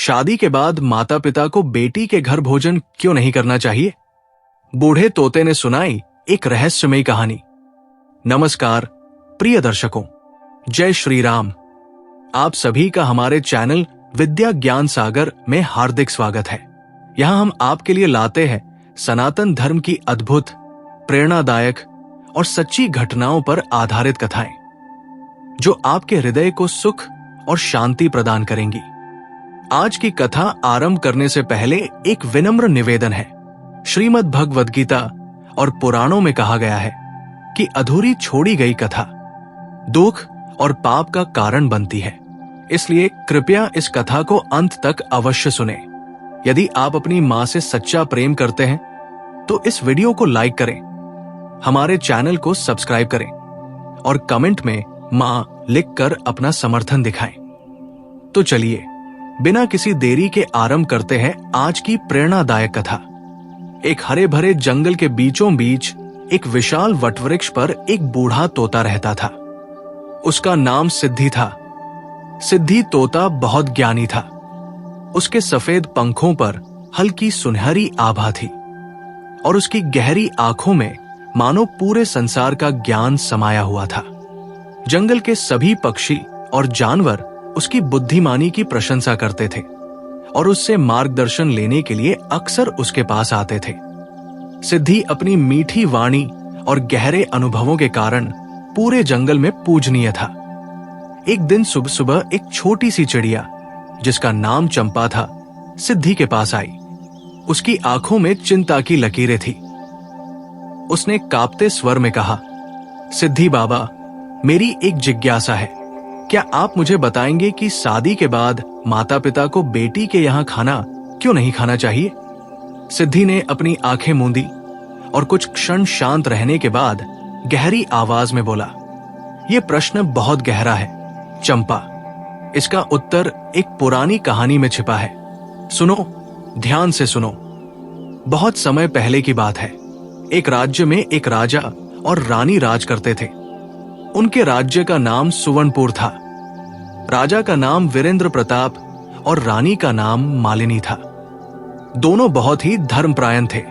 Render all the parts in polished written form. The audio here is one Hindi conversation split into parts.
शादी के बाद माता पिता को बेटी के घर भोजन क्यों नहीं करना चाहिए? बूढ़े तोते ने सुनाई एक रहस्यमयी कहानी। नमस्कार प्रिय दर्शकों, जय श्री राम। आप सभी का हमारे चैनल विद्या ज्ञान सागर में हार्दिक स्वागत है। यहां हम आपके लिए लाते हैं सनातन धर्म की अद्भुत, प्रेरणादायक और सच्ची घटनाओं पर आधारित कथाएं, जो आपके हृदय को सुख और शांति प्रदान करेंगी। आज की कथा आरंभ करने से पहले एक विनम्र निवेदन है। श्रीमद् भगवद गीता और पुराणों में कहा गया है कि अधूरी छोड़ी गई कथा दुख और पाप का कारण बनती है। इसलिए कृपया इस कथा को अंत तक अवश्य सुने। यदि आप अपनी मां से सच्चा प्रेम करते हैं तो इस वीडियो को लाइक करें, हमारे चैनल को सब्सक्राइब करें और कमेंट में मां लिखकर अपना समर्थन दिखाएं। तो चलिए बिना किसी देरी के आरंभ करते हैं आज की प्रेरणादायक कथा। एक हरे भरे जंगल के बीचों बीच एक विशाल वटवृक्ष पर एक बूढ़ा तोता रहता था। उसका नाम सिद्धि था। सिद्धि तोता बहुत ज्ञानी था। उसके सफेद पंखों पर हल्की सुनहरी आभा थी और उसकी गहरी आंखों में मानो पूरे संसार का ज्ञान समाया हुआ था। जंगल के सभी पक्षी और जानवर उसकी बुद्धिमानी की प्रशंसा करते थे और उससे मार्गदर्शन लेने के लिए अक्सर उसके पास आते थे। सिद्धि अपनी मीठी वाणी और गहरे अनुभवों के कारण पूरे जंगल में पूजनीय था। एक दिन सुबह सुबह एक छोटी सी चिड़िया जिसका नाम चंपा था, सिद्धि के पास आई। उसकी आंखों में चिंता की लकीरें थी। उसने कांपते स्वर में कहा, सिद्धि बाबा, मेरी एक जिज्ञासा है। क्या आप मुझे बताएंगे कि शादी के बाद माता पिता को बेटी के यहाँ खाना क्यों नहीं खाना चाहिए? सिद्धि ने अपनी आंखें मूंदी और कुछ क्षण शांत रहने के बाद गहरी आवाज में बोला, यह प्रश्न बहुत गहरा है चंपा। इसका उत्तर एक पुरानी कहानी में छिपा है। सुनो, ध्यान से सुनो। बहुत समय पहले की बात है। एक राज्य में एक राजा और रानी राज करते थे। उनके राज्य का नाम सुवर्णपुर था। राजा का नाम वीरेंद्र प्रताप और रानी का नाम मालिनी था। दोनों बहुत ही धर्मपरायण थे,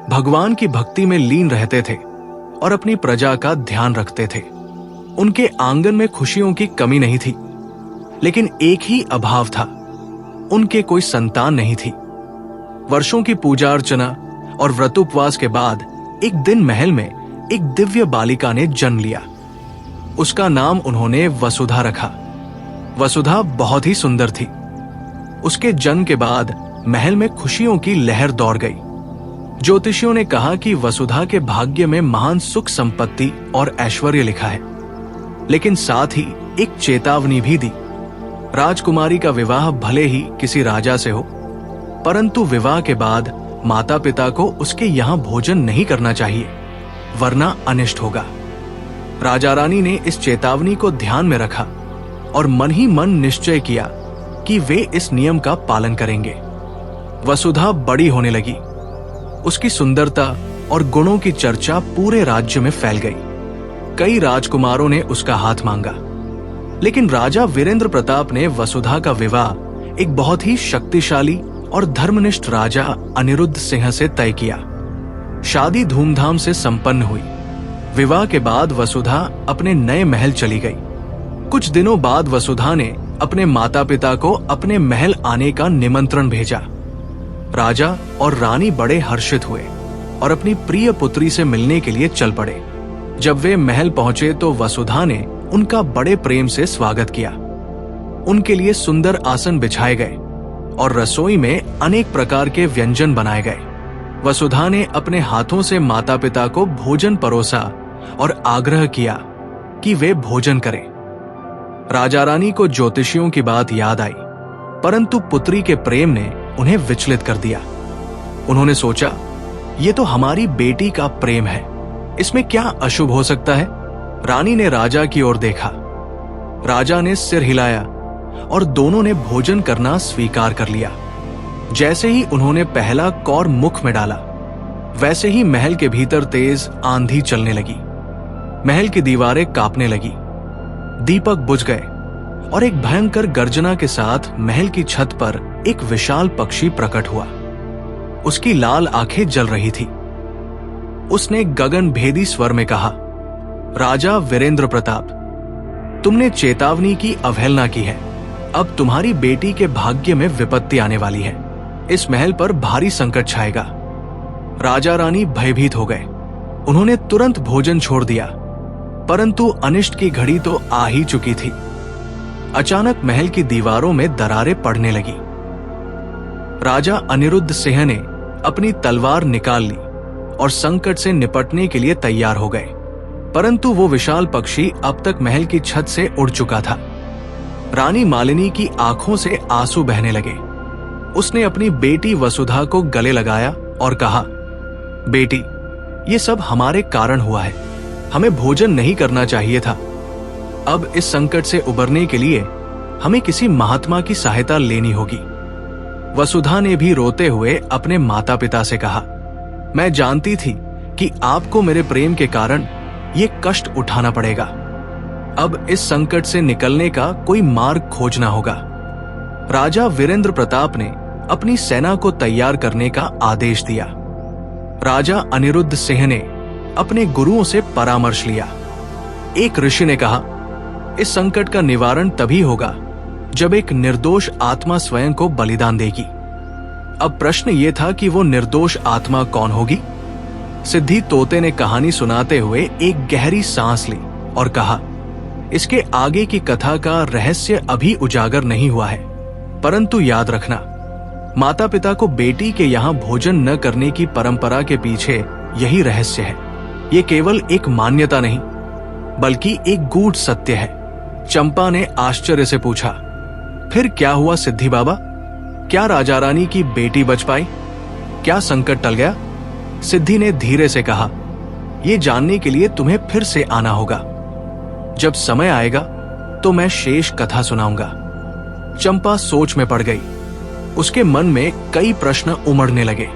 भगवान की भक्ति में लीन रहते थे और अपनी प्रजा का ध्यान रखते थे। उनके आंगन में खुशियों की कमी नहीं थी, लेकिन एक ही अभाव था, उनके कोई संतान नहीं थी। वर्षों की पूजा अर्चना और व्रतोपवास के बाद एक दिन महल में एक दिव्य बालिका ने जन्म लिया। उसका नाम उन्होंने वसुधा रखा। वसुधा बहुत ही सुंदर थी। उसके जन्म के बाद महल में खुशियों की लहर दौड़ गई। ज्योतिषियों ने कहा कि वसुधा के भाग्य में महान सुख संपत्ति और ऐश्वर्य लिखा है, लेकिन साथ ही एक चेतावनी भी दी। राजकुमारी का विवाह भले ही किसी राजा से हो, परंतु विवाह के बाद माता पिता को उसके यहाँ भोजन नहीं करना चाहिए, वरना अनिष्ट होगा। राजा रानी ने इस चेतावनी को ध्यान में रखा और मन ही मन निश्चय किया कि वे इस नियम का पालन करेंगे। वसुधा बड़ी होने लगी। उसकी सुंदरता और गुणों की चर्चा पूरे राज्य में फैल गई। कई राजकुमारों ने उसका हाथ मांगा, लेकिन राजा वीरेंद्र प्रताप ने वसुधा का विवाह एक बहुत ही शक्तिशाली और धर्मनिष्ठ राजा अनिरुद्ध सिंह से तय किया। शादी धूमधाम से संपन्न हुई। विवाह के बाद वसुधा अपने नए महल चली गई। कुछ दिनों बाद वसुधा ने अपने माता पिता को अपने महल आने का निमंत्रण भेजा। राजा और रानी बड़े हर्षित हुए और अपनी प्रिय पुत्री से मिलने के लिए चल पड़े। जब वे महल पहुंचे तो वसुधा ने उनका बड़े प्रेम से स्वागत किया। उनके लिए सुंदर आसन बिछाए गए और रसोई में अनेक प्रकार के व्यंजन बनाए गए। वसुधा ने अपने हाथों से माता पिता को भोजन परोसा और आग्रह किया कि वे भोजन करें। राजा रानी को ज्योतिषियों की बात याद आई, परंतु पुत्री के प्रेम ने उन्हें विचलित कर दिया। उन्होंने सोचा, ये तो हमारी बेटी का प्रेम है, इसमें क्या अशुभ हो सकता है? रानी ने राजा की ओर देखा। राजा ने सिर हिलाया और दोनों ने भोजन करना स्वीकार कर लिया। जैसे ही उन्होंने पहला कौर मुख में डाला, वैसे ही महल के भीतर तेज आंधी चलने लगी। महल की दीवारें कांपने लगी। दीपक बुझ गए और एक भयंकर गर्जना के साथ महल की छत पर एक विशाल पक्षी प्रकट हुआ। उसकी लाल आंखें जल रही थी। उसने गगन भेदी स्वर में कहा, राजा वीरेंद्र प्रताप, तुमने चेतावनी की अवहेलना की है। अब तुम्हारी बेटी के भाग्य में विपत्ति आने वाली है। इस महल पर भारी संकट छाएगा। राजा रानी भयभीत हो गए। उन्होंने तुरंत भोजन छोड़ दिया, परंतु अनिष्ट की घड़ी तो आ ही चुकी थी। अचानक महल की दीवारों में दरारें पड़ने लगी। राजा अनिरुद्ध सिंह ने अपनी तलवार निकाल ली और संकट से निपटने के लिए तैयार हो गए, परंतु वो विशाल पक्षी अब तक महल की छत से उड़ चुका था। रानी मालिनी की आंखों से आंसू बहने लगे। उसने अपनी बेटी वसुधा को गले लगाया और कहा, बेटी, ये सब हमारे कारण हुआ है। हमें भोजन नहीं करना चाहिए था। अब इस संकट से उबरने के लिए हमें किसी महात्मा की सहायता लेनी होगी। वसुधा ने भी रोते हुए अपने माता पिता से कहा, मैं जानती थी कि आपको मेरे प्रेम के कारण ये कष्ट उठाना पड़ेगा। अब इस संकट से निकलने का कोई मार्ग खोजना होगा। राजा वीरेंद्र प्रताप ने अपनी सेना को तैयार करने का आदेश दिया। राजा अनिरुद्ध सिंह ने अपने गुरुओं से परामर्श लिया। एक ऋषि ने कहा, इस संकट का निवारण तभी होगा जब एक निर्दोष आत्मा स्वयं को बलिदान देगी। अब प्रश्न ये था कि वो निर्दोष आत्मा कौन होगी। सिद्धि तोते ने कहानी सुनाते हुए एक गहरी सांस ली और कहा, इसके आगे की कथा का रहस्य अभी उजागर नहीं हुआ है, परंतु याद रखना, माता पिता को बेटी के यहाँ भोजन न करने की परंपरा के पीछे यही रहस्य है। ये केवल एक मान्यता नहीं, बल्कि एक गूढ़ सत्य है। चंपा ने आश्चर्य से पूछा, फिर क्या हुआ सिद्धि बाबा? क्या राजा रानी की बेटी बच पाई? क्या संकट टल गया? सिद्धि ने धीरे से कहा, यह जानने के लिए तुम्हें फिर से आना होगा। जब समय आएगा तो मैं शेष कथा सुनाऊंगा। चंपा सोच में पड़ गई। उसके मन में कई प्रश्न उमड़ने लगे।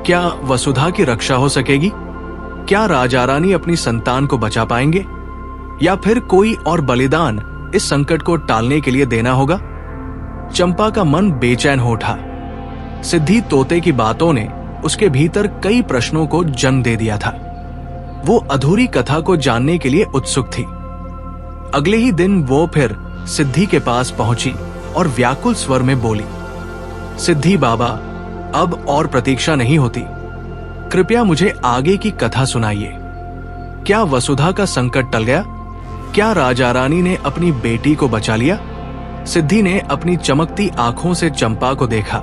क्या वसुधा की रक्षा हो सकेगी? क्या राजा रानी अपनी संतान को बचा पाएंगे? या फिर कोई और बलिदान इस संकट को टालने के लिए देना होगा? चंपा का मन बेचैन हो उठा। सिद्धि तोते की बातों ने उसके भीतर कई प्रश्नों को जन्म दे दिया था। वो अधूरी कथा को जानने के लिए उत्सुक थी। अगले ही दिन वो फिर सिद्धि के पास पहुंची और व्याकुल स्वर में बोली, सिद्धि बाबा, अब और प्रतीक्षा नहीं होती। कृपया मुझे आगे की कथा सुनाइए। क्या वसुधा का संकट टल गया? क्या राजा रानी ने अपनी बेटी को बचा लिया? सिद्धि ने अपनी चमकती आंखों से चंपा को देखा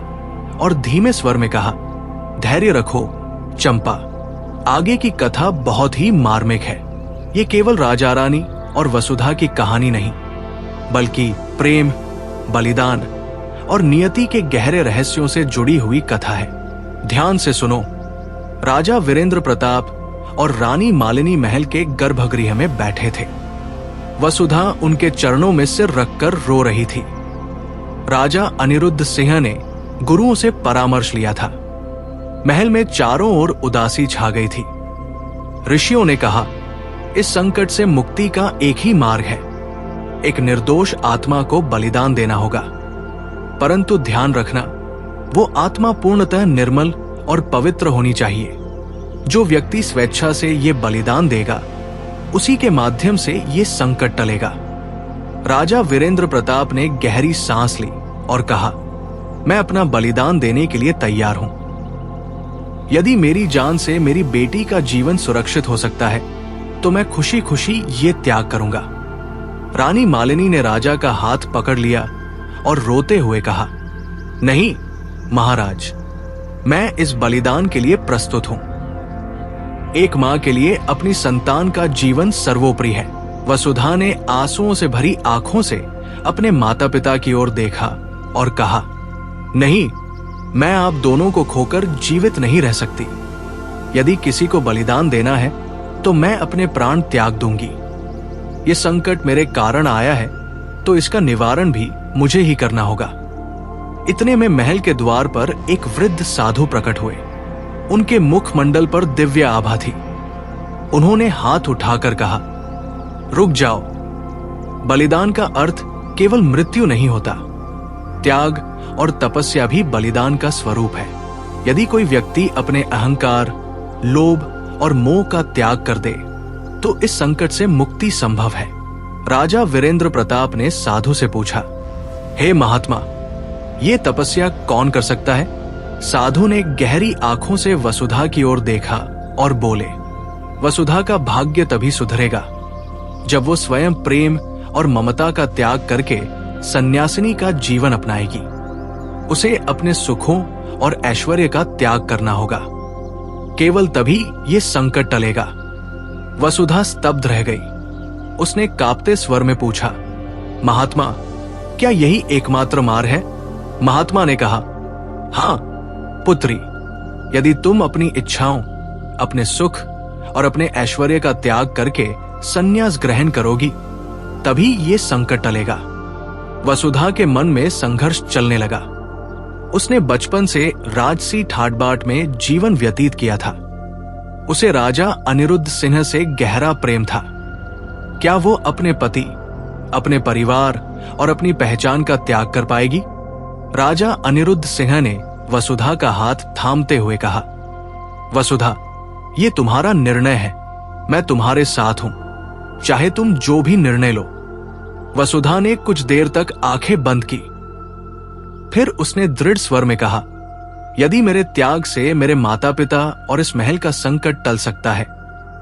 और धीमे स्वर में कहा, धैर्य रखो चंपा, आगे की कथा बहुत ही मार्मिक है। ये केवल राजा रानी और वसुधा की कहानी नहीं, बल्कि प्रेम, बलिदान और नियति के गहरे रहस्यों से जुड़ी हुई कथा है। ध्यान से सुनो। राजा वीरेंद्र प्रताप और रानी मालिनी महल के गर्भगृह में बैठे थे। वसुधा उनके चरणों में सिर रखकर रो रही थी। राजा अनिरुद्ध सिंह ने गुरुओं से परामर्श लिया था। महल में चारों ओर उदासी छा गई थी। ऋषियों ने कहा, इस संकट से मुक्ति का एक ही मार्ग है, एक निर्दोष आत्मा को बलिदान देना होगा। परंतु ध्यान रखना, वो आत्मा पूर्णतः निर्मल और पवित्र होनी चाहिए। जो व्यक्ति स्वेच्छा से ये बलिदान देगा, उसी के माध्यम से ये संकट टलेगा। राजा वीरेंद्र प्रताप ने गहरी सांस ली और कहा, मैं अपना बलिदान देने के लिए तैयार हूं। यदि मेरी जान से मेरी बेटी का जीवन सुरक्षित हो सकता है, तो मैं खुशी खुशी ये त्याग करूंगा। रानी मालिनी ने राजा का हाथ पकड़ लिया और रोते हुए कहा, नहीं महाराज, मैं इस बलिदान के लिए प्रस्तुत हूं। एक मां के लिए अपनी संतान का जीवन सर्वोपरि है। वसुधा ने आंसुओं से भरी आंखों से अपने माता पिता की ओर देखा और कहा, नहीं, मैं आप दोनों को खोकर जीवित नहीं रह सकती। यदि किसी को बलिदान देना है तो मैं अपने प्राण त्याग दूंगी। ये संकट मेरे कारण आया है, तो इसका निवारण भी मुझे ही करना होगा। इतने में महल के द्वार पर एक वृद्ध साधु प्रकट हुए। उनके मुखमंडल पर दिव्य आभा थी। उन्होंने हाथ उठाकर कहा, रुक जाओ। बलिदान का अर्थ केवल मृत्यु नहीं होता, त्याग और तपस्या भी बलिदान का स्वरूप है। यदि कोई व्यक्ति अपने अहंकार, लोभ और मोह का त्याग कर दे तो इस संकट से मुक्ति संभव है। राजा वीरेंद्र प्रताप ने साधु से पूछा, हे महात्मा, ये तपस्या कौन कर सकता है? साधु ने गहरी आंखों से वसुधा की ओर देखा और बोले, वसुधा का भाग्य तभी सुधरेगा जब वो स्वयं प्रेम और ममता का त्याग करके सन्यासिनी का जीवन अपनाएगी। उसे अपने सुखों और ऐश्वर्य का त्याग करना होगा। केवल तभी ये संकट टलेगा। वसुधा स्तब्ध रह गई। उसने कांपते स्वर में पूछा, महात्मा, क्या यही एकमात्र मार्ग है? महात्मा ने कहा, हां पुत्री, यदि तुम अपनी इच्छाओं, अपने सुख और ऐश्वर्य ऐश्वर्य का त्याग करके संन्यास ग्रहण करोगी, तभी ये संकट टलेगा। वसुधा के मन में संघर्ष चलने लगा। उसने बचपन से राजसी ठाट बाट में जीवन व्यतीत किया था। उसे राजा अनिरुद्ध सिंह से गहरा प्रेम था। क्या वो अपने पति, अपने परिवार और अपनी पहचान का त्याग कर पाएगी? राजा अनिरुद्ध सिंह ने वसुधा का हाथ थामते हुए कहा, वसुधा, ये तुम्हारा निर्णय है, मैं तुम्हारे साथ हूं, चाहे तुम जो भी निर्णय लो। वसुधा ने कुछ देर तक आंखें बंद की। फिर उसने दृढ़ स्वर में कहा, यदि मेरे त्याग से मेरे माता पिता और इस महल का संकट टल सकता है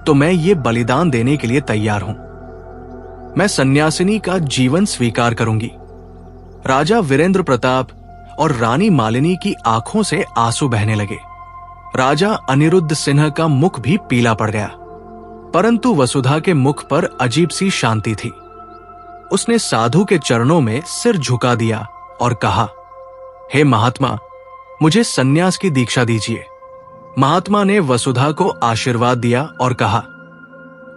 तो मैं ये बलिदान देने के लिए तैयार हूं। मैं सन्यासिनी का जीवन स्वीकार करूंगी। राजा वीरेंद्र प्रताप और रानी मालिनी की आंखों से आंसू बहने लगे। राजा अनिरुद्ध सिंह का मुख भी पीला पड़ गया, परंतु वसुधा के मुख पर अजीब सी शांति थी। उसने साधु के चरणों में सिर झुका दिया और कहा, हे महात्मा, मुझे सन्यास की दीक्षा दीजिए। महात्मा ने वसुधा को आशीर्वाद दिया और कहा,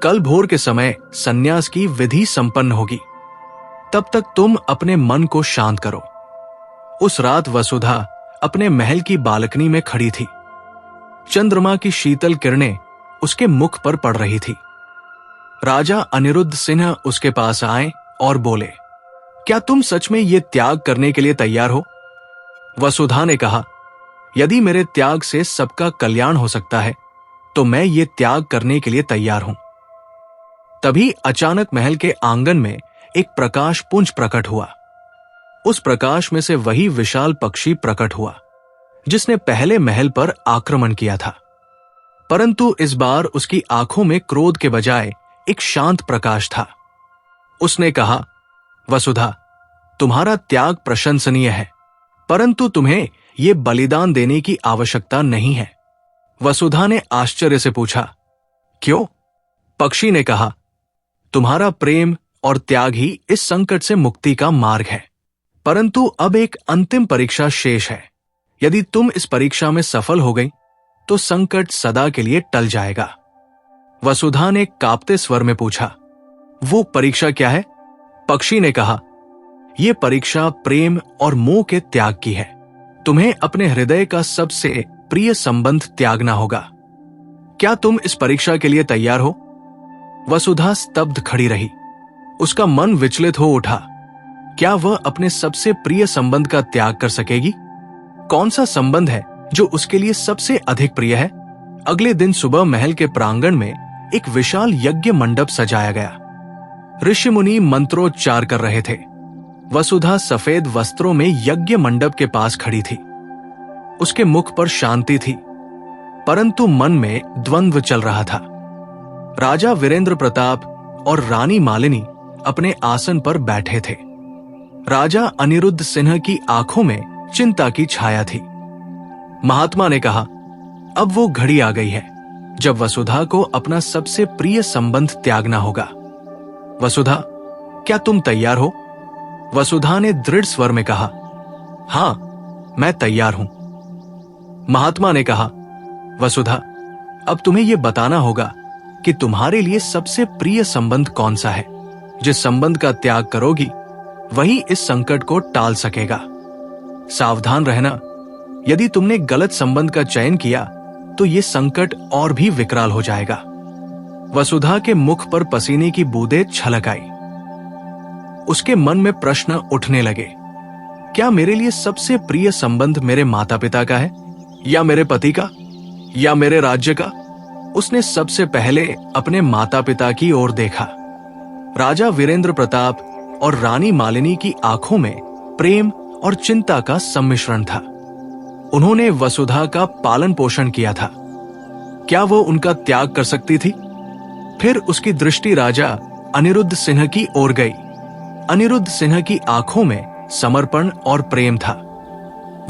कल भोर के समय सन्यास की विधि संपन्न होगी, तब तक तुम अपने मन को शांत करो। उस रात वसुधा अपने महल की बालकनी में खड़ी थी। चंद्रमा की शीतल किरणें उसके मुख पर पड़ रही थी। राजा अनिरुद्ध सिंह उसके पास आए और बोले, क्या तुम सच में ये त्याग करने के लिए तैयार हो? वसुधा ने कहा, यदि मेरे त्याग से सबका कल्याण हो सकता है तो मैं ये त्याग करने के लिए तैयार हूं। तभी अचानक महल के आंगन में एक प्रकाश पुंज प्रकट हुआ। उस प्रकाश में से वही विशाल पक्षी प्रकट हुआ जिसने पहले महल पर आक्रमण किया था, परंतु इस बार उसकी आंखों में क्रोध के बजाय एक शांत प्रकाश था। उसने कहा, वसुधा, तुम्हारा त्याग प्रशंसनीय है, परंतु तुम्हें यह बलिदान देने की आवश्यकता नहीं है। वसुधा ने आश्चर्य से पूछा, क्यों? पक्षी ने कहा, तुम्हारा प्रेम और त्याग ही इस संकट से मुक्ति का मार्ग है, परंतु अब एक अंतिम परीक्षा शेष है। यदि तुम इस परीक्षा में सफल हो गई तो संकट सदा के लिए टल जाएगा। वसुधा ने कांपते स्वर में पूछा, वो परीक्षा क्या है? पक्षी ने कहा, यह परीक्षा प्रेम और मोह के त्याग की है। तुम्हें अपने हृदय का सबसे प्रिय संबंध त्यागना होगा। क्या तुम इस परीक्षा के लिए तैयार हो? वसुधा स्तब्ध खड़ी रही। उसका मन विचलित हो उठा। क्या वह अपने सबसे प्रिय संबंध का त्याग कर सकेगी? कौन सा संबंध है जो उसके लिए सबसे अधिक प्रिय है? अगले दिन सुबह महल के प्रांगण में एक विशाल यज्ञ मंडप सजाया गया। ऋषि मुनि मंत्रोच्चार कर रहे थे। वसुधा सफेद वस्त्रों में यज्ञ मंडप के पास खड़ी थी। उसके मुख पर शांति थी, परंतु मन में द्वंद्व चल रहा था। राजा वीरेंद्र प्रताप और रानी मालिनी अपने आसन पर बैठे थे। राजा अनिरुद्ध सिंह की आंखों में चिंता की छाया थी। महात्मा ने कहा, अब वो घड़ी आ गई है जब वसुधा को अपना सबसे प्रिय संबंध त्यागना होगा। वसुधा, क्या तुम तैयार हो? वसुधा ने दृढ़ स्वर में कहा, हां, मैं तैयार हूं। महात्मा ने कहा, वसुधा, अब तुम्हें यह बताना होगा कि तुम्हारे लिए सबसे प्रिय संबंध कौन सा है। जिस संबंध का त्याग करोगी वही इस संकट को टाल सकेगा। सावधान रहना, यदि तुमने गलत संबंध का चयन किया तो यह संकट और भी विकराल हो जाएगा। वसुधा के मुख पर पसीने की बूंदें छलक आई। उसके मन में प्रश्न उठने लगे। क्या मेरे लिए सबसे प्रिय संबंध मेरे माता पिता का है, या मेरे पति का, या मेरे राज्य का? उसने सबसे पहले अपने माता पिता की ओर देखा। राजा वीरेंद्र प्रताप और रानी मालिनी की आंखों में प्रेम और चिंता का सम्मिश्रण था। उन्होंने वसुधा का पालन पोषण किया था। क्या वो उनका त्याग कर सकती थी? फिर उसकी दृष्टि राजा अनिरुद्ध सिंह की ओर गई। अनिरुद्ध सिंह की आंखों में समर्पण और प्रेम था।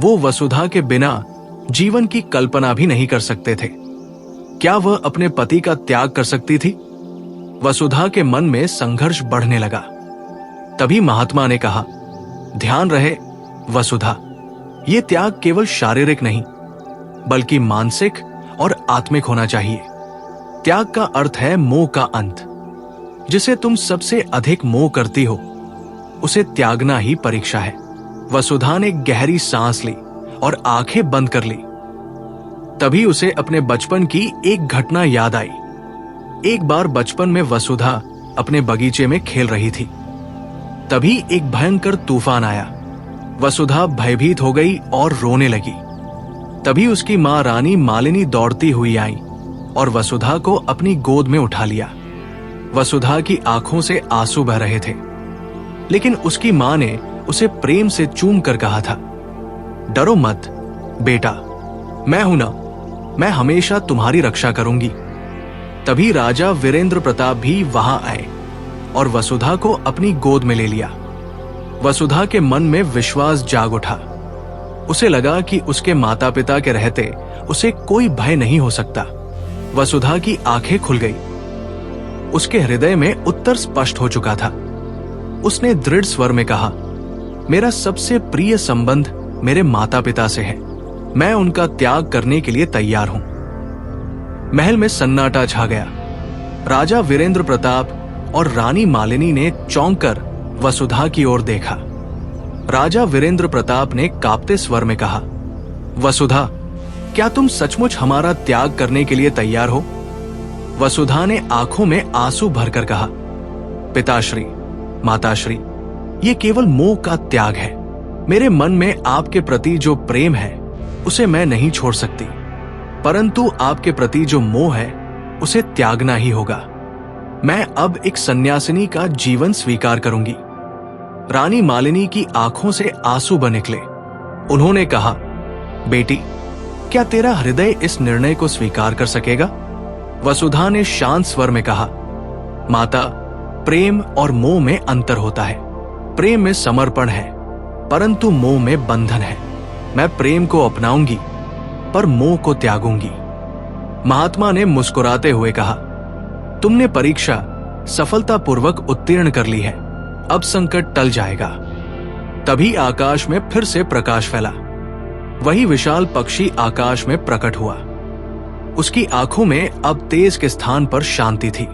वो वसुधा के बिना जीवन की कल्पना भी नहीं कर सकते थे। क्या वह अपने पति का त्याग कर सकती थी? वसुधा के मन में संघर्ष बढ़ने लगा। तभी महात्मा ने कहा, ध्यान रहे वसुधा, ये त्याग केवल शारीरिक नहीं बल्कि मानसिक और आत्मिक होना चाहिए। त्याग का अर्थ है मोह का अंत। जिसे तुम सबसे अधिक मोह करती हो उसे त्यागना ही परीक्षा है। वसुधा ने गहरी सांस ली और आंखें बंद कर ली। तभी उसे अपने बचपन की एक घटना याद आई। एक बार बचपन में वसुधा अपने बगीचे में खेल रही थी। तभी एक भयंकर तूफान आया। वसुधा भयभीत हो गई और रोने लगी। तभी उसकी मां रानी मालिनी दौड़ती हुई आई और वसुधा को अपनी गोद में उठा लिया। वसुधा की आंखों से आंसू बह रहे थे, लेकिन उसकी मां ने उसे प्रेम से चूम कर कहा था, डरो मत बेटा, मैं हूं ना, मैं हमेशा तुम्हारी रक्षा करूंगी। तभी राजा वीरेंद्र प्रताप भी वहां आए और वसुधा को अपनी गोद में ले लिया। वसुधा के मन में विश्वास जाग उठा। उसे लगा कि उसके माता पिता के रहते उसे कोई भय नहीं हो सकता। वसुधा की आंखें खुल गई। उसके हृदय में उत्तर स्पष्ट हो चुका था। उसने दृढ़ स्वर में कहा, मेरा सबसे प्रिय संबंध मेरे माता पिता से है। मैं उनका त्याग करने के लिए तैयार हूं। महल में सन्नाटा छा गया। राजा वीरेंद्र प्रताप और रानी मालिनी ने चौंक कर वसुधा की ओर देखा। राजा वीरेंद्र प्रताप ने कांपते स्वर में कहा, वसुधा, क्या तुम सचमुच हमारा त्याग करने के लिए तैयार हो? वसुधा ने आंखों में आंसू भरकर कहा, पिताश्री, माताश्री, ये केवल मोह का त्याग है। मेरे मन में आपके प्रति जो प्रेम है उसे मैं नहीं छोड़ सकती, परंतु आपके प्रति जो मोह है उसे त्यागना ही होगा। मैं अब एक सन्यासिनी का जीवन स्वीकार करूंगी। रानी मालिनी की आंखों से आंसू बह निकले। उन्होंने कहा, बेटी, क्या तेरा हृदय इस निर्णय को स्वीकार कर सकेगा? वसुधा ने शांत स्वर में कहा, माता, प्रेम और मोह में अंतर होता है। प्रेम में समर्पण है, परंतु मोह में बंधन है। मैं प्रेम को अपनाऊंगी, पर मोह को त्यागूंगी। महात्मा ने मुस्कुराते हुए कहा, तुमने परीक्षा सफलतापूर्वक उत्तीर्ण कर ली है। अब संकट टल जाएगा। तभी आकाश में फिर से प्रकाश फैला। वही विशाल पक्षी आकाश में प्रकट हुआ। उसकी आंखों में अब तेज के स्थान पर शांति थी।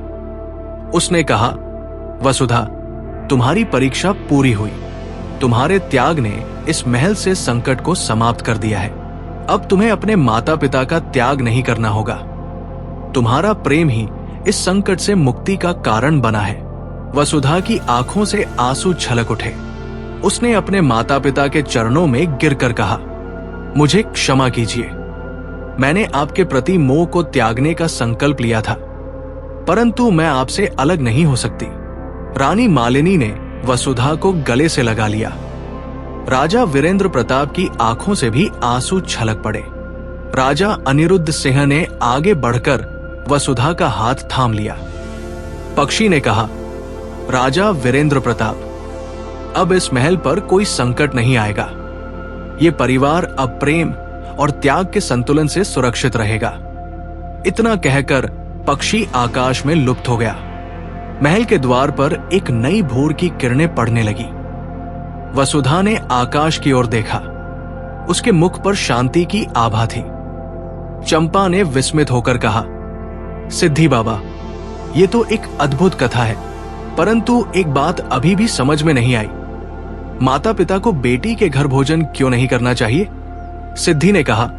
उसने कहा, वसुधा, तुम्हारी परीक्षा पूरी हुई। तुम्हारे त्याग ने इस महल से संकट को समाप्त कर दिया है। अब तुम्हें अपने माता पिता का त्याग नहीं करना होगा। तुम्हारा प्रेम ही इस संकट से मुक्ति का कारण बना है। वसुधा की आंखों से आंसू छलक उठे। उसने अपने माता पिता के चरणों में गिरकर कहा, मुझे क्षमा कीजिए। मैंने आपके प्रति मोह को त्यागने का संकल्प लिया था, परंतु मैं आपसे अलग नहीं हो सकती। रानी मालिनी ने वसुधा को गले से लगा लिया। राजा वीरेंद्र प्रताप की आंखों से भी आंसू छलक पड़े। राजा अनिरुद्ध सिंह ने आगे बढ़कर वसुधा का हाथ थाम लिया। पक्षी ने कहा, राजा वीरेंद्र प्रताप, अब इस महल पर कोई संकट नहीं आएगा। ये परिवार अब प्रेम और त्याग के संतुलन से सुरक्षित रहेगा। इतना कहकर पक्षी आकाश में लुप्त हो गया। महल के द्वार पर एक नई भोर की किरणें पड़ने लगी। वसुधा ने आकाश की ओर देखा। उसके मुख पर शांति की आभा थी। चंपा ने विस्मित होकर कहा, सिद्धि बाबा, ये तो एक अद्भुत कथा है, परंतु एक बात अभी भी समझ में नहीं आई। माता पिता को बेटी के घर भोजन क्यों नहीं करना चाहिए? सिद्धि ने कहा,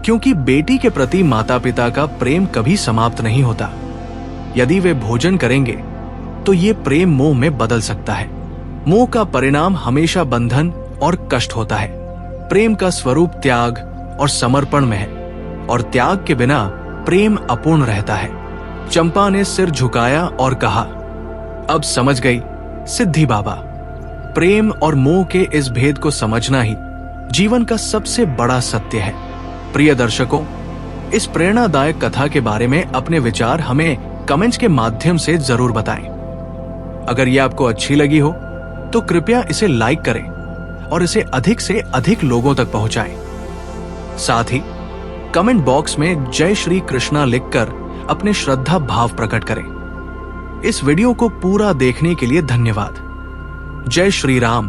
क्योंकि बेटी के प्रति माता पिता का प्रेम कभी समाप्त नहीं होता। यदि वे भोजन करेंगे तो ये प्रेम मोह में बदल सकता है। मोह का परिणाम हमेशा बंधन और कष्ट होता है। प्रेम का स्वरूप त्याग और समर्पण में है, और त्याग के बिना प्रेम अपूर्ण रहता है। चंपा ने सिर झुकाया और कहा, अब समझ गई सिद्धि बाबा। प्रेम और मोह के इस भेद को समझना ही जीवन का सबसे बड़ा सत्य है। प्रिय दर्शकों, इस प्रेरणादायक कथा के बारे में अपने विचार हमें कमेंट्स के माध्यम से जरूर बताएं। अगर यह आपको अच्छी लगी हो तो कृपया इसे लाइक करें और इसे अधिक से अधिक लोगों तक पहुंचाएं। साथ ही कमेंट बॉक्स में जय श्री कृष्णा लिखकर अपने श्रद्धा भाव प्रकट करें। इस वीडियो को पूरा देखने के लिए धन्यवाद। जय श्री राम।